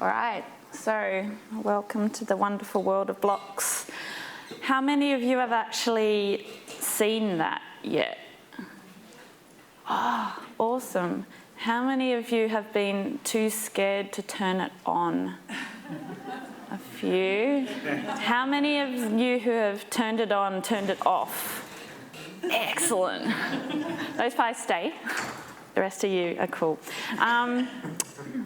All right, so welcome to the wonderful world of blocks. How many of you have actually seen that yet? Oh, awesome. How many of you have been too scared to turn it on? A few. How many of you who have turned it on, turned it off? Excellent. Those 5 stay. The rest of you are cool.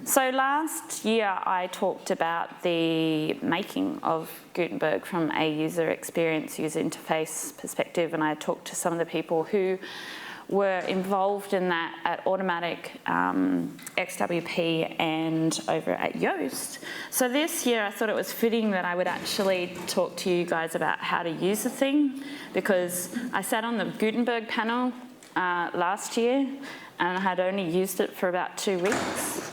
So last year I talked about the making of Gutenberg from a user experience, user interface perspective, and I talked to some of the people who were involved in that at Automatic, XWP, and over at Yoast. So this year I thought it was fitting that I would actually talk to you guys about how to use the thing, because I sat on the Gutenberg panel last year and I had only used it for about 2 weeks.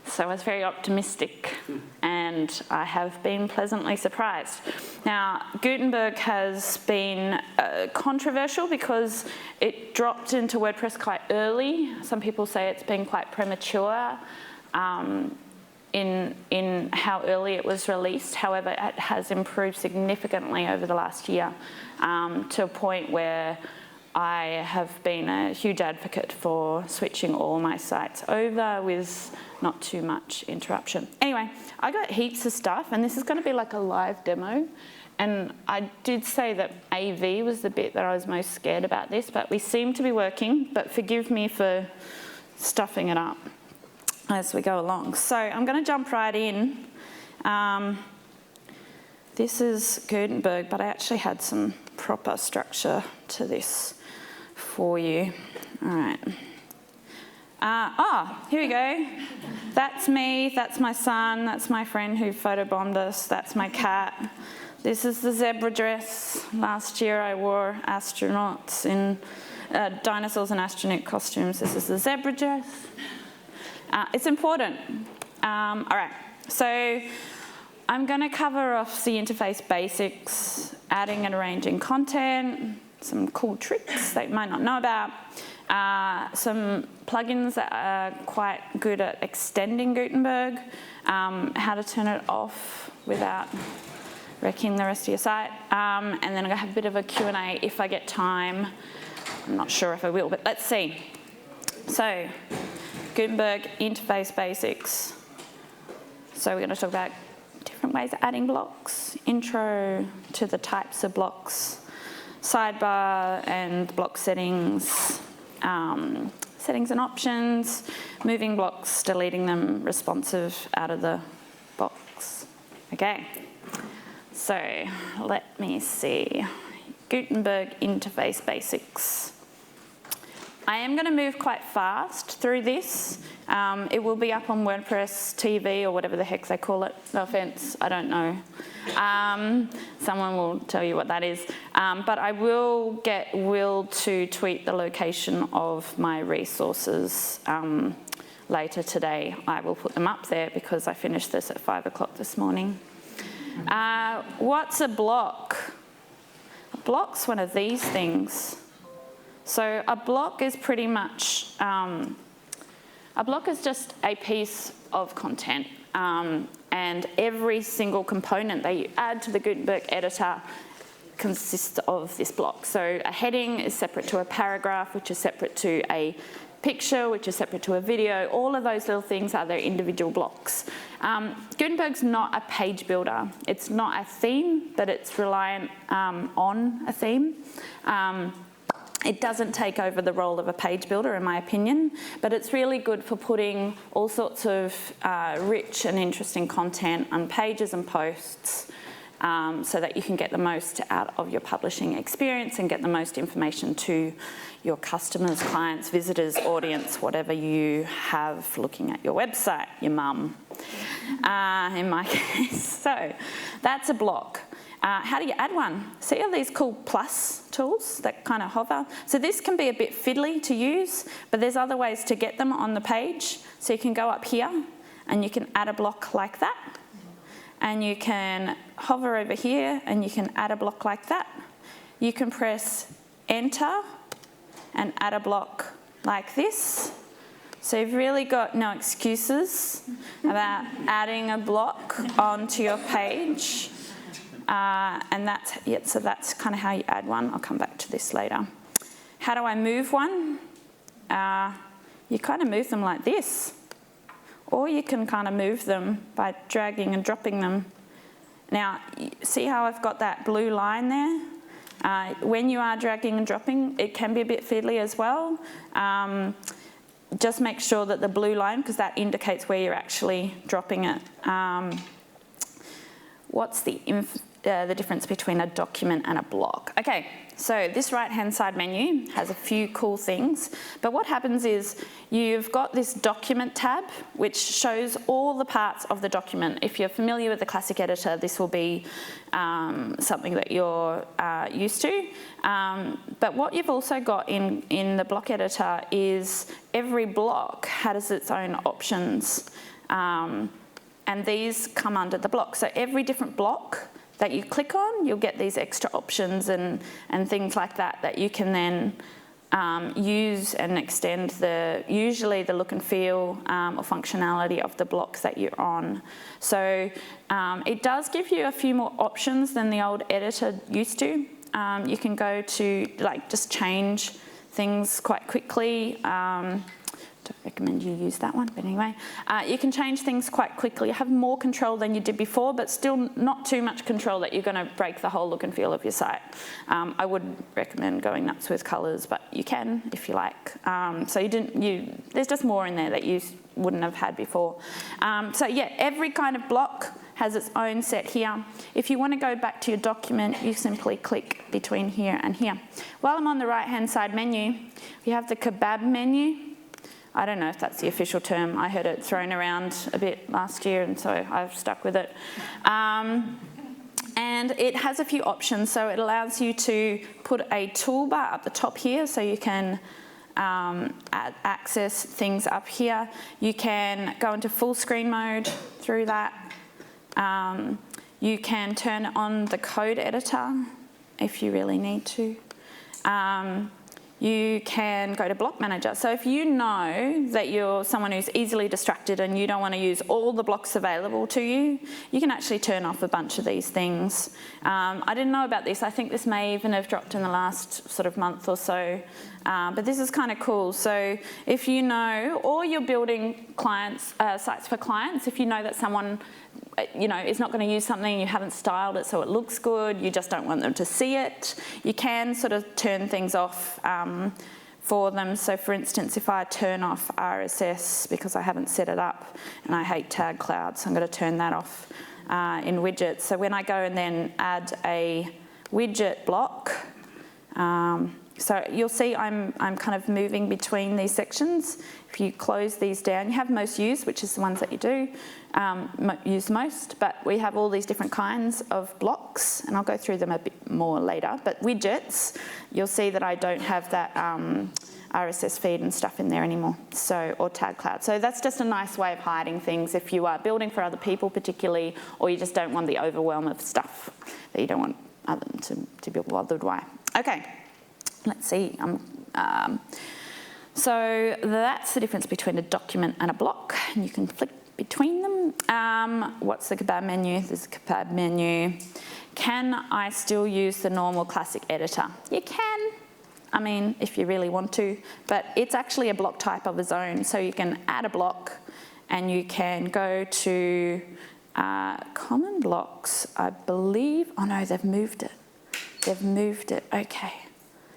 So I was very optimistic, and I have been pleasantly surprised. Now, Gutenberg has been controversial because it dropped into WordPress quite early. Some people say it's been quite premature in how early it was released. However, it has improved significantly over the last year to a point where I have been a huge advocate for switching all my sites over with not too much interruption. Anyway, I got heaps of stuff, and this is going to be like a live demo. And I did say that AV was the bit that I was most scared about this, but we seem to be working, but forgive me for stuffing it up as we go along. So I'm going to jump right in. This is Gutenberg, but I actually had some proper structure to this for you. All right. Here we go. That's me, that's my son, that's my friend who photobombed us, that's my cat. This is the zebra dress. Last year I wore astronauts in dinosaurs and astronaut costumes. This is the zebra dress. It's important. All right, so I'm going to cover off the interface basics, adding and arranging content, some cool tricks that you might not know about, some plugins that are quite good at extending Gutenberg, how to turn it off without wrecking the rest of your site, and then I'm going to have a bit of a Q&A if I get time. I'm not sure if I will, but let's see. So, Gutenberg interface basics. So we're going to talk about different ways of adding blocks, intro to the types of blocks, sidebar and block settings, settings and options, moving blocks, deleting them, responsive out of the box. Okay, so let me see. Gutenberg interface basics. I am going to move quite fast through this. It will be up on WordPress TV or whatever the heck they call it. No offense, I don't know. Someone will tell you what that is. But I will get Will to tweet the location of my resources later today. I will put them up there because I finished this at 5 o'clock this morning. What's a block? A block's one of these things. So a block is pretty much, a block is just a piece of content, and every single component that you add to the Gutenberg editor consists of this block. So a heading is separate to a paragraph, which is separate to a picture, which is separate to a video. All of those little things are their individual blocks. Gutenberg's not a page builder. It's not a theme, but it's reliant on a theme. It doesn't take over the role of a page builder, in my opinion, but it's really good for putting all sorts of rich and interesting content on pages and posts so that you can get the most out of your publishing experience and get the most information to your customers, clients, visitors, audience, whatever you have looking at your website, your mum, in my case. So that's a block. How do you add one? See all these cool plus tools that kind of hover? So this can be a bit fiddly to use, but there's other ways to get them on the page. So you can go up here and you can add a block like that. And you can hover over here and you can add a block like that. You can press enter and add a block like this. So you've really got no excuses about adding a block onto your page. And so that's kind of how you add one. I'll come back to this later. How do I move one? You kind of move them like this. Or you can kind of move them by dragging and dropping them. Now, see how I've got that blue line there? When you are dragging and dropping, it can be a bit fiddly as well. Just make sure that the blue line, because that indicates where you're actually dropping it. What's the difference between a document and a block? Okay, so this right-hand side menu has a few cool things, but what happens is you've got this document tab, which shows all the parts of the document. If you're familiar with the classic editor, this will be something that you're used to. But what you've also got in the block editor is every block has its own options. And these come under the block. So every different block that you click on, you'll get these extra options and things like that you can then use and extend usually the look and feel or functionality of the blocks that you're on. So it does give you a few more options than the old editor used to. You can go to just change things quite quickly. Don't recommend you use that one, but anyway. You can change things quite quickly. You have more control than you did before, but still not too much control that you're going to break the whole look and feel of your site. I would recommend going nuts with colours, but you can if you like. So there's just more in there that you wouldn't have had before. So yeah, every kind of block has its own set here. If you want to go back to your document, you simply click between here and here. While I'm on the right-hand side menu, we have the kebab menu. I don't know if that's the official term. I heard it thrown around a bit last year, and so I've stuck with it. And it has a few options. So it allows you to put a toolbar up the top here, so you can access things up here. You can go into full screen mode through that. You can turn on the code editor if you really need to. You can go to block manager. So if you know that you're someone who's easily distracted and you don't want to use all the blocks available to you, you can actually turn off a bunch of these things. I didn't know about this. I think this may even have dropped in the last sort of month or so. But this is kind of cool. So if you know, or you're building sites for clients, if you know that someone is not going to use something, you haven't styled it so it looks good, you just don't want them to see it, you can sort of turn things off for them. So for instance, if I turn off RSS because I haven't set it up, and I hate tag clouds, so I'm going to turn that off in widgets. So when I go and then add a widget block, so you'll see I'm kind of moving between these sections. If you close these down, you have most used, which is the ones that you do use most, but we have all these different kinds of blocks, and I'll go through them a bit more later. But widgets, you'll see that I don't have that RSS feed and stuff in there anymore, or tag cloud. So that's just a nice way of hiding things if you are building for other people particularly, or you just don't want the overwhelm of stuff that you don't want them to be bothered by. Okay. Let's see. So that's the difference between a document and a block. And you can flick between them. What's the kebab menu? There's a kebab menu. Can I still use the normal classic editor? You can. I mean, if you really want to. But it's actually a block type of its own. So you can add a block and you can go to common blocks, I believe. Oh no, they've moved it. They've moved it. Okay.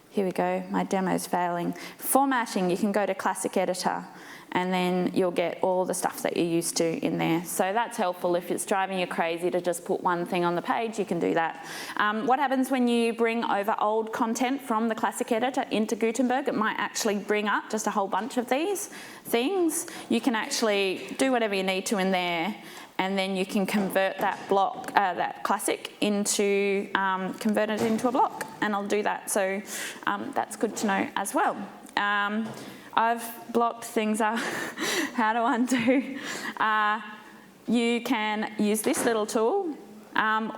Here we go, my demo's failing. Formatting, you can go to classic editor and then you'll get all the stuff that you're used to in there. So that's helpful. If it's driving you crazy to just put one thing on the page, you can do that. What happens when you bring over old content from the classic editor into Gutenberg? It might actually bring up just a whole bunch of these things. You can actually do whatever you need to in there, and then you can convert that block, that classic, into, convert it into a block, and I'll do that. So that's good to know as well. I've blocked things up. How to undo? You can use this little tool,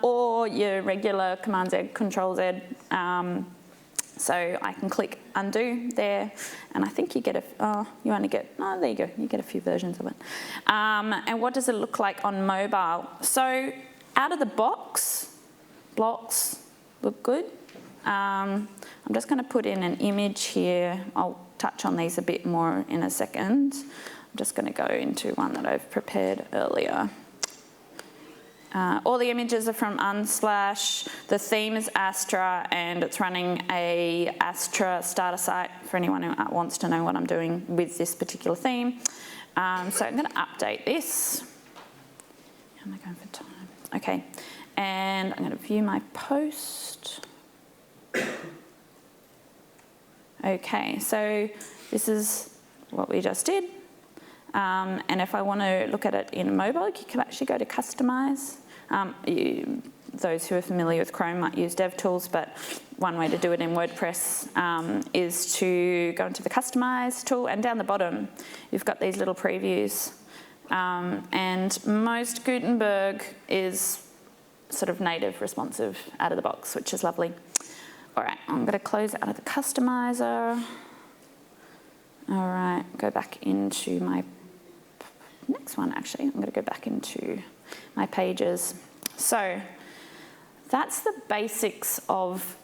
or your regular Command Z, Control Z So I can click undo there, and I think you get you only get, there you go, you get a few versions of it. And what does it look like on mobile? So out of the box, blocks look good. I'm just going to put in an image here. I'll touch on these a bit more in a second. I'm just going to go into one that I've prepared earlier. All the images are from Unsplash. The theme is Astra, and it's running a Astra starter site for anyone who wants to know what I'm doing with this particular theme. So I'm going to update this. How am I going for time? Okay, and I'm going to view my post. Okay, so this is what we just did. And if I want to look at it in mobile, you can actually go to Customize. Those who are familiar with Chrome might use DevTools, but one way to do it in WordPress is to go into the Customize tool, and down the bottom you've got these little previews. And most Gutenberg is sort of native responsive out of the box, which is lovely. All right, I'm going to close out of the Customizer. All right, go back into my next one, actually. I'm going to go back into my pages. So that's the basics of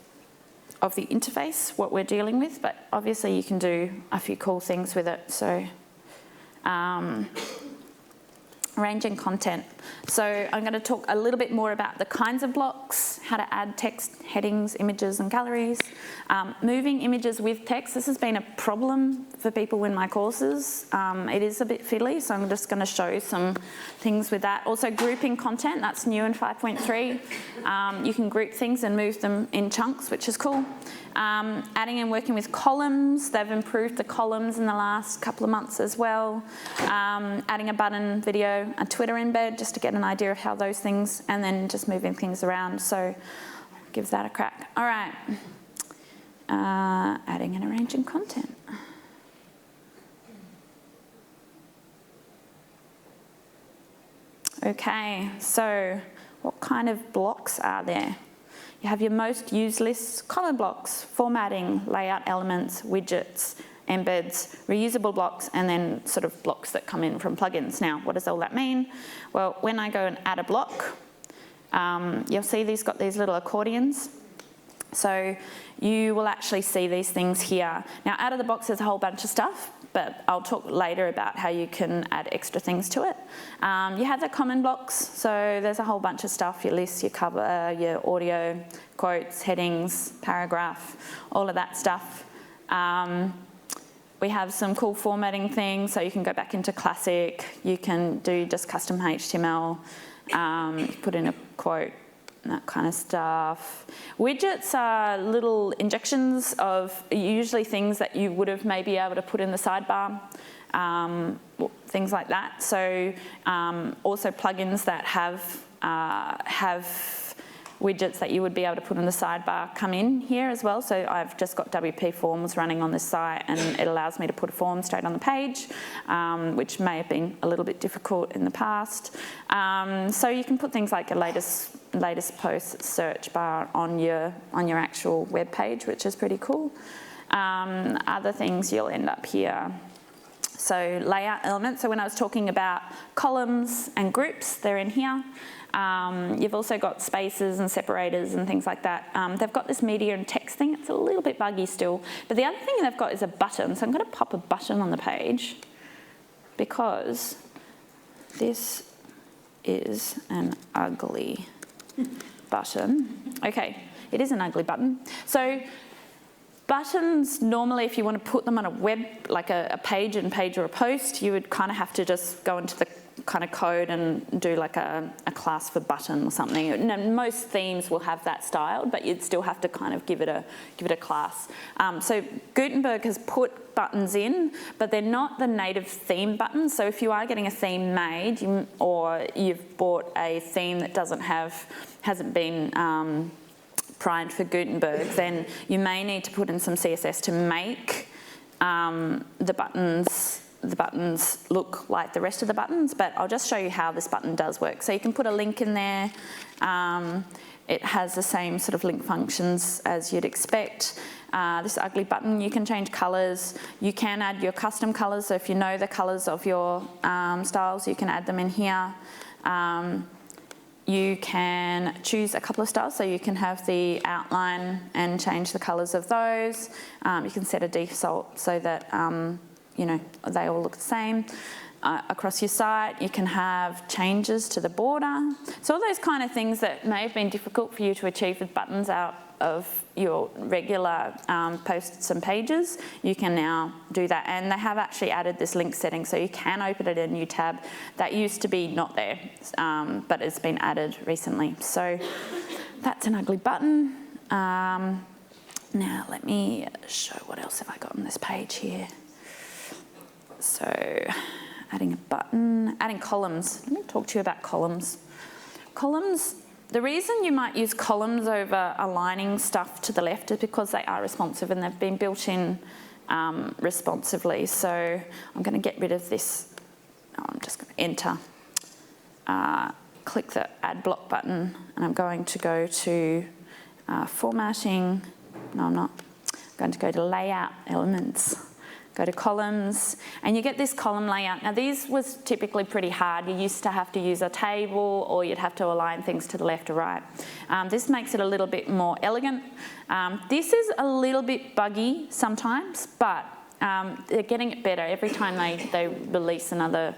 the interface, what we're dealing with, but obviously you can do a few cool things with it. So arranging content. So I'm going to talk a little bit more about the kinds of blocks, how to add text, headings, images and galleries. Moving images with text, this has been a problem for people in my courses. It is a bit fiddly, so I'm just going to show some things with that. Also grouping content, that's new in 5.3. You can group things and move them in chunks, which is cool. Adding and working with columns, they've improved the columns in the last couple of months as well. Adding a button, video, a Twitter embed, just to get an idea of how those things, and then just moving things around. So give that a crack. All right, adding and arranging content. Okay, so what kind of blocks are there? You have your most used lists, common blocks, formatting, layout elements, widgets, embeds, reusable blocks, and then sort of blocks that come in from plugins. Now, what does all that mean? Well, when I go and add a block, you'll see these got these little accordions. So you will actually see these things here. Now, out of the box, there's a whole bunch of stuff, but I'll talk later about how you can add extra things to it. You have the common blocks, so there's a whole bunch of stuff, your lists, your cover, your audio, quotes, headings, paragraph, all of that stuff. We have some cool formatting things, so you can go back into classic, you can do just custom HTML, put in a quote, that kind of stuff. Widgets are little injections of usually things that you would have maybe able to put in the sidebar, things like that. So also plugins that have widgets that you would be able to put in the sidebar come in here as well. So I've just got WP Forms running on this site, and it allows me to put a form straight on the page, which may have been a little bit difficult in the past. So you can put things like a latest post search bar on your actual web page, which is pretty cool. Other things you'll end up here. So layout elements. So when I was talking about columns and groups, they're in here. You've also got spaces and separators and things like that. They've got this media and text thing. It's a little bit buggy still. But the other thing they've got is a button. So I'm going to pop a button on the page because this is an ugly button. Okay, it is an ugly button. So buttons, normally if you want to put them on a web, like a page or a post, you would kind of have to just go into the kind of code and do like a class for button or something. Now, most themes will have that styled, but you'd still have to kind of give it a class. So Gutenberg has put buttons in, but they're not the native theme buttons. So if you are getting a theme made, or you've bought a theme that hasn't been primed for Gutenberg, then you may need to put in some CSS to make the buttons look like the rest of the buttons, but I'll just show you how this button does work. So you can put a link in there. It has the same sort of link functions as you'd expect. this ugly button. You can change colours. You can add your custom colours. So if you know the colours of your styles, you can add them in here. You can choose a couple of styles, so you can have the outline and change the colours of those. You can set a default so that you know, they all look the same. Across your site, you can have changes to the border. So all those kind of things that may have been difficult for you to achieve with buttons out of your regular posts and pages, you can now do that. And they have actually added this link setting, so you can open it in a new tab. That used to be not there, but it's been added recently. So that's an ugly button. Now let me show what else have I got on this page here. So adding a button, adding columns. Let me talk to you about columns. Columns, the reason you might use columns over aligning stuff to the left is because they are responsive and they've been built in responsively. So I'm going to get rid of this. Oh, I'm just going to enter. Click the add block button, and I'm going to go to formatting. No, I'm not. I'm going to go to layout elements. Go to columns, and you get this column layout. Now these was typically pretty hard. You used to have to use a table, or you'd have to align things to the left or right. This makes it a little bit more elegant. This is a little bit buggy sometimes, but they're getting it better. Every time they release another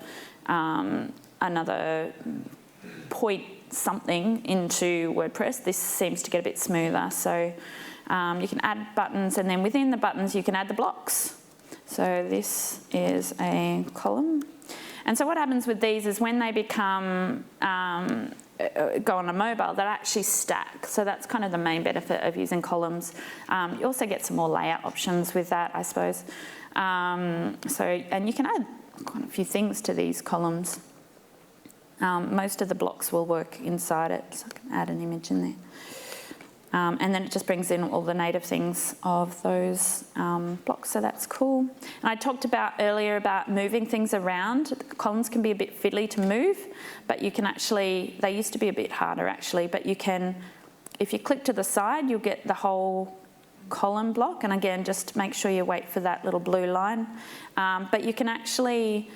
point something into WordPress, this seems to get a bit smoother. So you can add buttons, and then within the buttons you can add the blocks. So this is a column. And so what happens with these is when they become, go on a mobile, they'll actually stack. So that's kind of the main benefit of using columns. You also get some more layout options with that, I suppose. And you can add quite a few things to these columns. Most of the blocks will work inside it, so I can add an image in there. And then it just brings in all the native things of those blocks, so that's cool. And I talked about earlier about moving things around. The columns can be a bit fiddly to move, but you can actually, they used to be a bit harder actually, but you can, if you click to the side, you'll get the whole column block, and again, just make sure you wait for that little blue line. But you can actually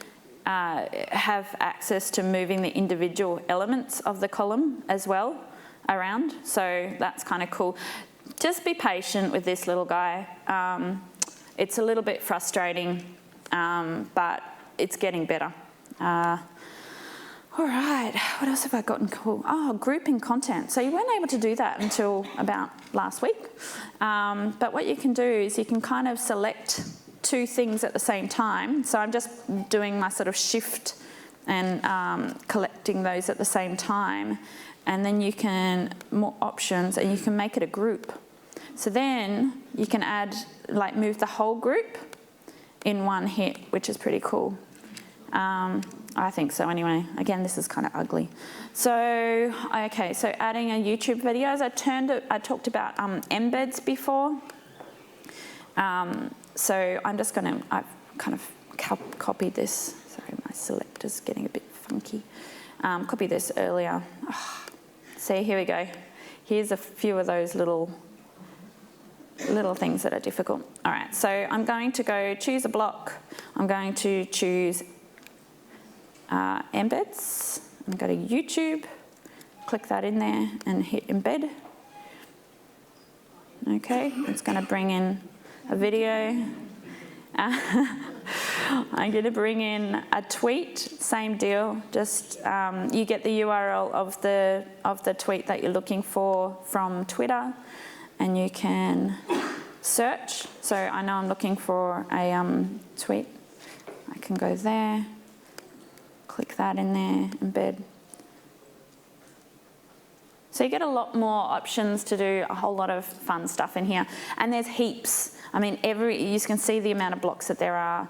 have access to moving the individual elements of the column as well around, so that's kind of cool. Just be patient with this little guy. It's a little bit frustrating, but it's getting better. All right, what else have I gotten cool? Oh, grouping content. So you weren't able to do that until about last week. But what you can do is you can kind of select two things at the same time. So I'm just doing my sort of shift and collecting those at the same time. And then you can, more options, and you can make it a group. So then you can add, like move the whole group in one hit, which is pretty cool. I think so anyway. Again, this is kind of ugly. So, okay, so adding a YouTube videos. I talked about embeds before. So I'm just gonna, I've kind of copied this. Sorry, my selector's getting a bit funky. Copied this earlier. Oh. See, here we go. Here's a few of those little things that are difficult. All right, so I'm going to go choose a block. I'm going to choose embeds. I'm going to go to YouTube, click that in there and hit embed. Okay, it's going to bring in a video. I'm going to bring in a tweet, same deal, just you get the URL of the tweet that you're looking for from Twitter, and you can search. So I know I'm looking for a tweet. I can go there, click that in there, embed. So you get a lot more options to do a whole lot of fun stuff in here. And there's heaps. I mean, you can see the amount of blocks that there are.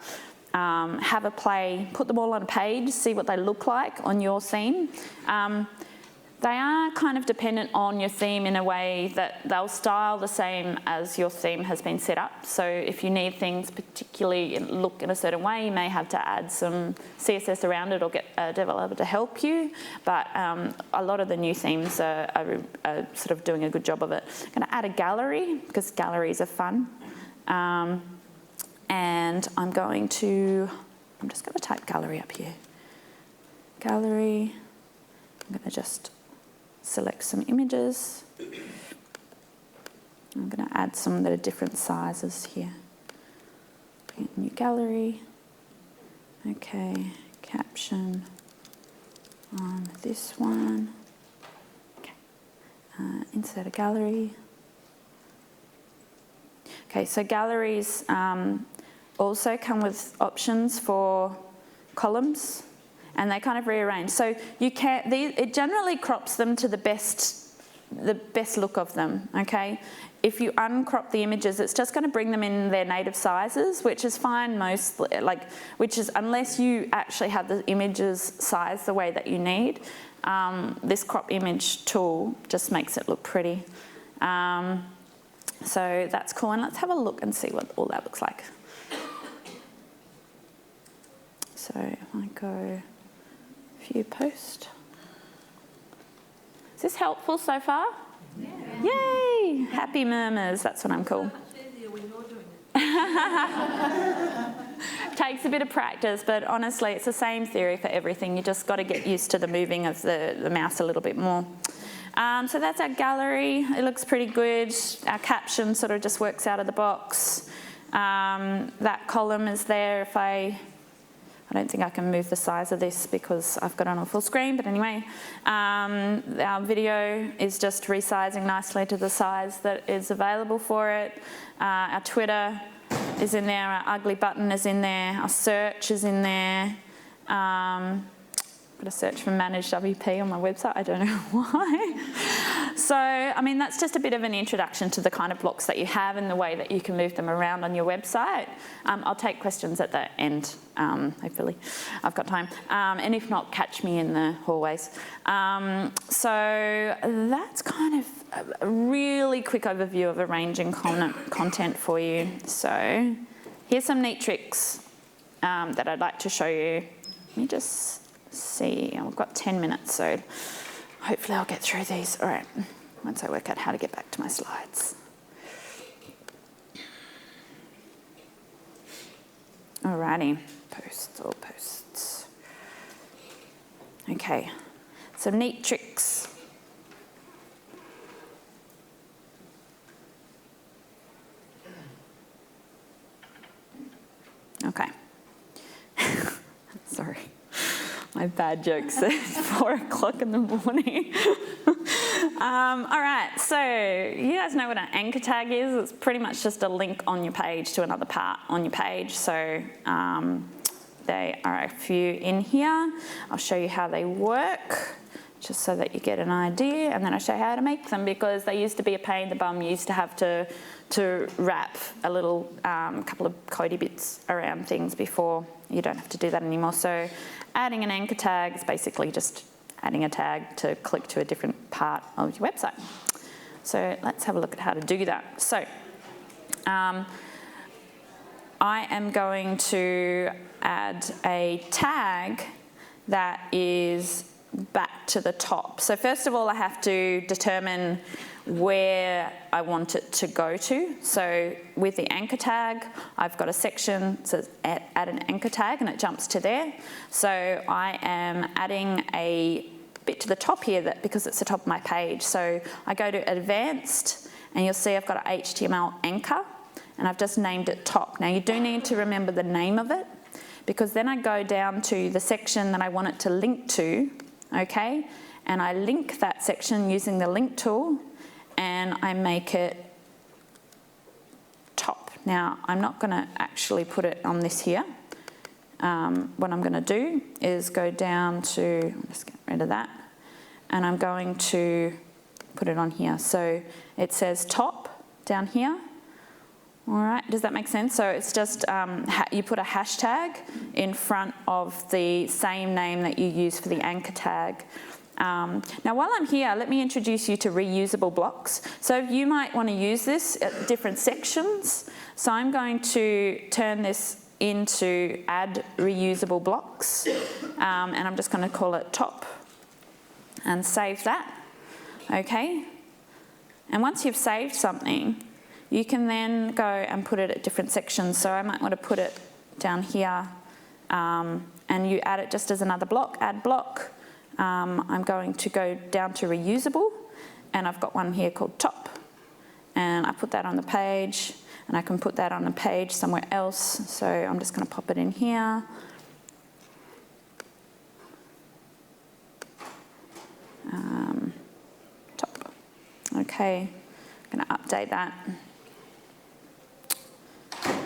Have a play, put them all on a page, see what they look like on your theme. They are kind of dependent on your theme in a way that they'll style the same as your theme has been set up. So if you need things particularly particularly look in a certain way, you may have to add some CSS around it or get a developer to help you. But a lot of the new themes are sort of doing a good job of it. I'm going to add a gallery because galleries are fun. And I'm just going to type gallery up here. Gallery. I'm going to just select some images. I'm going to add some that are different sizes here. Create a new gallery. Okay, caption on this one. Okay, insert a gallery. Okay, so galleries also come with options for columns, and they kind of rearrange. So it generally crops them to the best look of them, okay? If you uncrop the images, it's just going to bring them in their native sizes, which is fine mostly, unless you actually have the images sized the way that you need. This crop image tool just makes it look pretty. So that's cool, and let's have a look and see what all that looks like. So if I go view post. Is this helpful so far? Yeah. Yay! Happy murmurs, that's what I'm called. Takes a bit of practice, but honestly it's the same theory for everything. You just got to get used to the moving of the mouse a little bit more. So that's our gallery. It looks pretty good. Our caption sort of just works out of the box. That column is there. I don't think I can move the size of this because I've got it on full screen, but anyway. Our video is just resizing nicely to the size that is available for it. Our Twitter is in there. Our ugly button is in there. Our search is in there. Got to search for managed WP on my website. I don't know why. So, I mean, that's just a bit of an introduction to the kind of blocks that you have and the way that you can move them around on your website. I'll take questions at the end, hopefully. I've got time. And if not, catch me in the hallways. So that's kind of a really quick overview of arranging content for you. So here's some neat tricks that I'd like to show you. Let me just see, I've got 10 minutes, so hopefully I'll get through these. All right, once I work out how to get back to my slides. Alrighty, posts. Okay, some neat tricks. Okay. Sorry. My bad jokes at 4 o'clock in the morning. All right, so you guys know what an anchor tag is. It's pretty much just a link on your page to another part on your page. So there are a few in here. I'll show you how they work, just so that you get an idea, and then I'll show you how to make them, because they used to be a pain in the bum. You used to have to wrap a little couple of codey bits around things before. You don't have to do that anymore. So adding an anchor tag is basically just adding a tag to click to a different part of your website. So let's have a look at how to do that. So I am going to add a tag that is back to the top. So first of all, I have to determine where I want it to go to. So with the anchor tag, I've got a section that says add an anchor tag, and it jumps to there. So I am adding a bit to the top here because it's the top of my page. So I go to advanced, and you'll see I've got an HTML anchor, and I've just named it top. Now you do need to remember the name of it, because then I go down to the section that I want it to link to, okay? And I link that section using the link tool, and I make it top. Now, I'm not going to actually put it on this here. What I'm going to do is go down to, let's get rid of that, and I'm going to put it on here. So it says top down here. All right, does that make sense? So it's just, you put a hashtag in front of the same name that you use for the anchor tag, Now while I'm here, let me introduce you to reusable blocks. So you might want to use this at different sections. So I'm going to turn this into add reusable blocks, and I'm just going to call it top and save that. Okay, and once you've saved something, you can then go and put it at different sections. So I might want to put it down here, and you add it just as another block, add block. I'm going to go down to reusable, and I've got one here called top, and I put that on the page, and I can put that on a page somewhere else. So I'm just going to pop it in here. Top. Okay, I'm going to update that,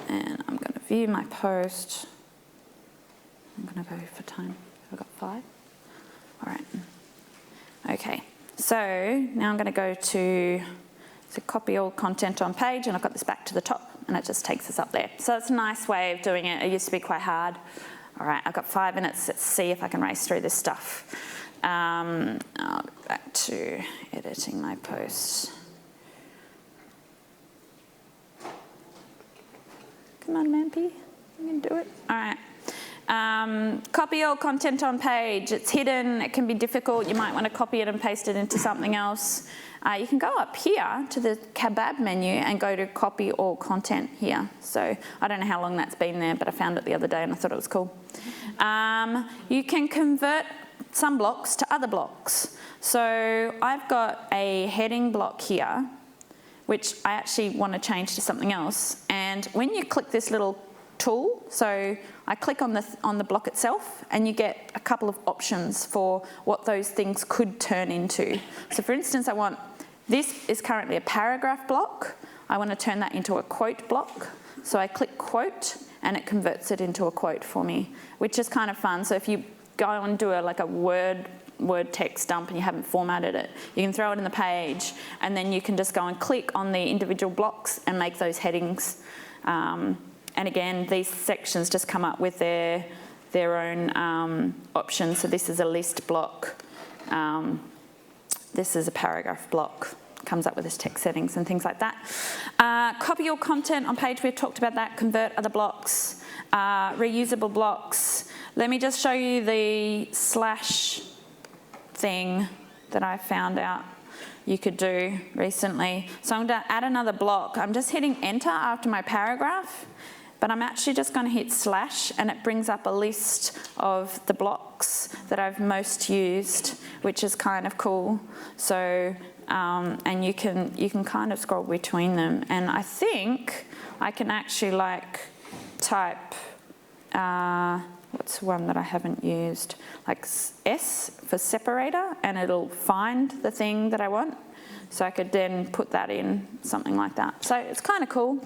and I'm going to view my post. I'm going to go for time. I've got 5. All right. Okay, so now I'm going to go to copy all content on page, and I've got this back to the top, and it just takes us up there. So it's a nice way of doing it. It used to be quite hard. All right, I've got 5 minutes. Let's see if I can race through this stuff. I'll go back to editing my posts. Come on, Mampy, you can do it. All right. Copy all content on page. It's hidden, it can be difficult. You might want to copy it and paste it into something else. You can go up here to the kebab menu and go to copy all content here. So I don't know how long that's been there, but I found it the other day and I thought it was cool. You can convert some blocks to other blocks. So I've got a heading block here, which I actually want to change to something else. And when you click this little tool, so I click on the block itself, and you get a couple of options for what those things could turn into. So for instance, this is currently a paragraph block. I want to turn that into a quote block. So I click quote, and it converts it into a quote for me, which is kind of fun. So if you go and do a word text dump and you haven't formatted it, you can throw it in the page, and then you can just go and click on the individual blocks and make those headings. And again, these sections just come up with their own options. So this is a list block. This is a paragraph block. Comes up with its text settings and things like that. Copy your content on page. We've talked about that. Convert other blocks. Reusable blocks. Let me just show you the slash thing that I found out you could do recently. So I'm going to add another block. I'm just hitting enter after my paragraph, but I'm actually just going to hit slash, and it brings up a list of the blocks that I've most used, which is kind of cool. So, and you can kind of scroll between them, and I think I can actually type, what's one that I haven't used? Like S for separator, and it'll find the thing that I want. So I could then put that in, something like that. So it's kind of cool.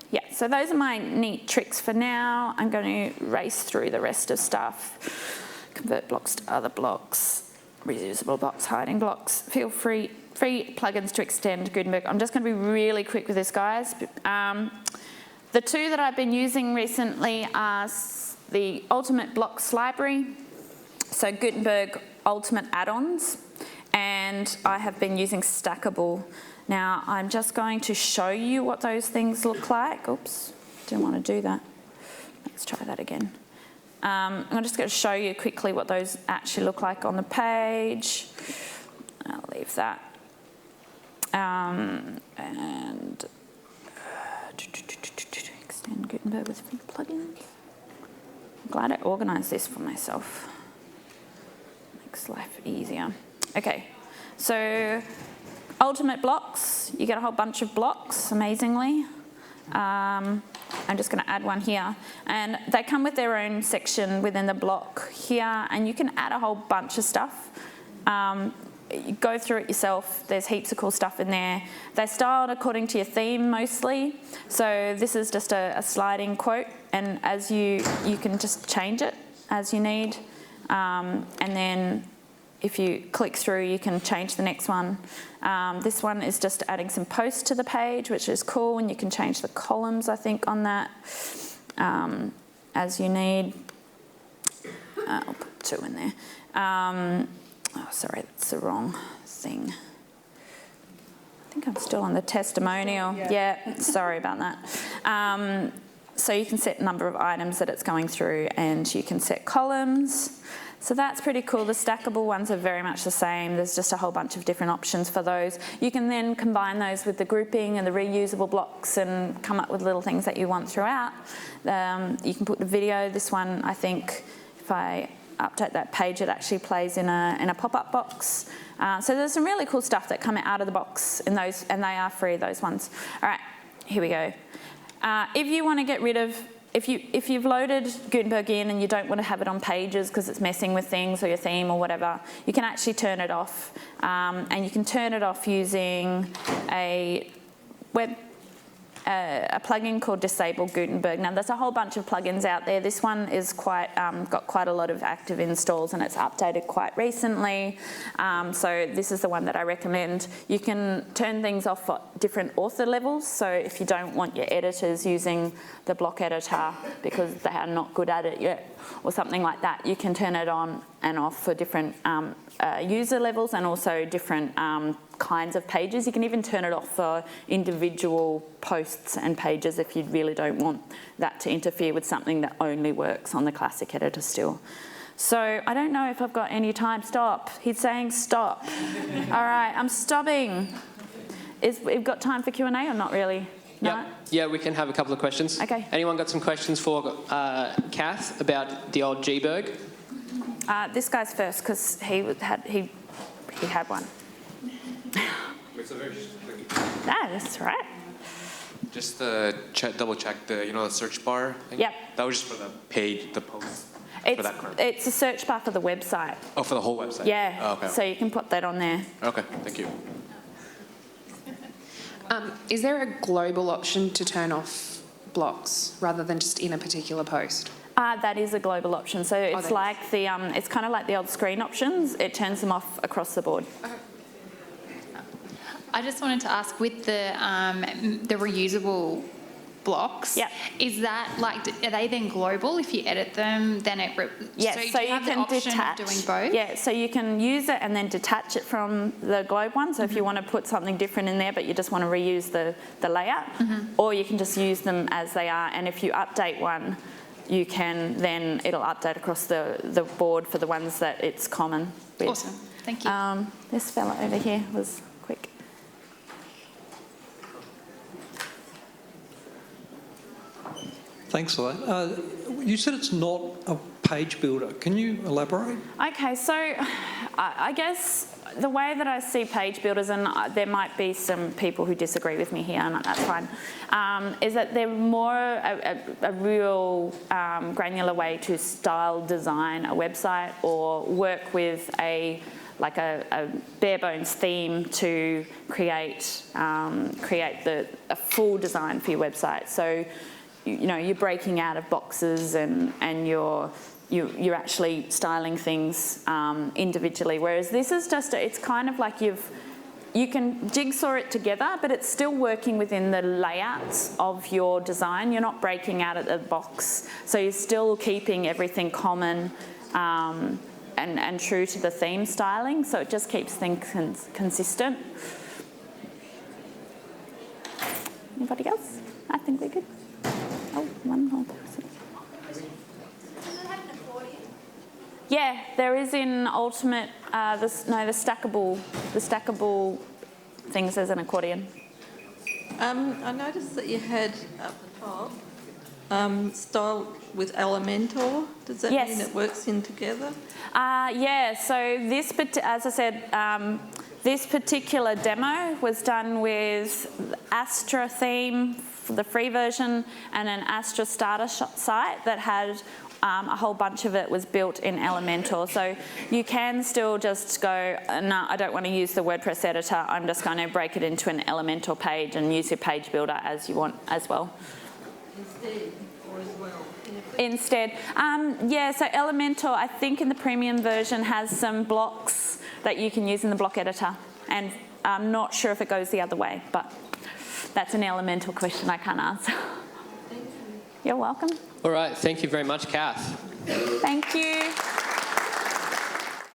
Yeah, so those are my neat tricks for now. I'm going to race through the rest of stuff. Convert blocks to other blocks, reusable blocks, hiding blocks. Feel free plugins to extend Gutenberg. I'm just going to be really quick with this, guys. The two that I've been using recently are the Ultimate Blocks library, so Gutenberg Ultimate add-ons, and I have been using Stackable. Now, I'm just going to show you what those things look like. Oops, didn't want to do that. Let's try that again. I'm just going to show you quickly what those actually look like on the page. I'll leave that. And extend Gutenberg with free plugins. I'm glad I organised this for myself. Makes life easier. Okay, so Ultimate Blocks, you get a whole bunch of blocks, amazingly. I'm just going to add one here. And they come with their own section within the block here, and you can add a whole bunch of stuff. You go through it yourself. There's heaps of cool stuff in there. They're styled according to your theme mostly. So this is just a sliding quote, and as you can just change it as you need. And then if you click through, you can change the next one. This one is just adding some posts to the page, which is cool, and you can change the columns, I think, on that as you need. I'll put 2 in there. Oh, sorry, that's the wrong thing. I think I'm still on the testimonial. Yeah, sorry about that. So you can set a number of items that it's going through, and you can set columns. So that's pretty cool. The stackable ones are very much the same. There's just a whole bunch of different options for those. You can then combine those with the grouping and the reusable blocks and come up with little things that you want throughout. You can put the video. This one, I think, if I update that page, it actually plays in a pop-up box. So there's some really cool stuff that come out of the box in those, and they are free, those ones. All right, here we go. If you want to get rid of, if you've loaded Gutenberg in and you don't want to have it on pages because it's messing with things or your theme or whatever, you can actually turn it off. And you can turn it off using a plugin called Reusable Gutenberg. Now, there's a whole bunch of plugins out there. This one is got quite a lot of active installs, and it's updated quite recently. So this is the one that I recommend. You can turn things off for different author levels. So if you don't want your editors using the block editor because they are not good at it yet, or something like that, you can turn it on and off for different user levels and also different kinds of pages. You can even turn it off for individual posts and pages if you really don't want that to interfere with something that only works on the classic editor still. So I don't know if I've got any time. Stop. He's saying stop. All right, I'm stopping. We've got time for Q&A or not really? No? Yeah, we can have a couple of questions. Okay. Anyone got some questions for Cath about the old G-Berg? This guy's first because he had one. That's right. Just double check the search bar thing? Yep. That was just for the page, the post. It's a search bar for the website. Oh, for the whole website? Yeah. Oh, okay. So you can put that on there. Okay, thank you. Is there a global option to turn off blocks rather than just in a particular post? That is a global option. So it's like it's kind of like the old screen options. It turns them off across the board. Okay. I just wanted to ask, with the reusable blocks, yep. Is that are they then global? If you edit them, then it yes. So you can detach. Doing both? Yeah. So you can use it and then detach it from the globe one. So if you want to put something different in there, but you just want to reuse the layout, or you can just use them as they are. And if you update one, you can then it'll update across the board for the ones that it's common with. Awesome. Thank you. This fella over here was quick. Thanks for that. You said it's not a page builder. Can you elaborate? Okay, so I guess the way that I see page builders, and there might be some people who disagree with me here, and that's fine, is that they're more a real granular way to style design a website or work with a bare bones theme to create a full design for your website. So you're breaking out of boxes and you're actually styling things individually. Whereas this is just it's kind of like you can jigsaw it together, but it's still working within the layouts of your design. You're not breaking out of the box, so you're still keeping everything common and true to the theme styling. So it just keeps things consistent. Anybody else? I think we're good. Oh, one more person. Does it have an accordion? Yeah, there is in Ultimate. The stackable thing says an accordion. I noticed that you had up the top style with Elementor. Does that mean it works in together? Yeah. So this, as I said, this particular demo was done with Astra theme, the free version, and an Astra starter site that had a whole bunch of it was built in Elementor. So you can still just go, no, I don't want to use the WordPress editor. I'm just going to break it into an Elementor page and use your page builder as you want as well. Instead, or as well? Instead. Yeah, so Elementor, I think in the premium version, has some blocks that you can use in the block editor. And I'm not sure if it goes the other way, but that's an Elementor question I can't answer. Thank you. You're welcome. All right, thank you very much, Cath. Thank you.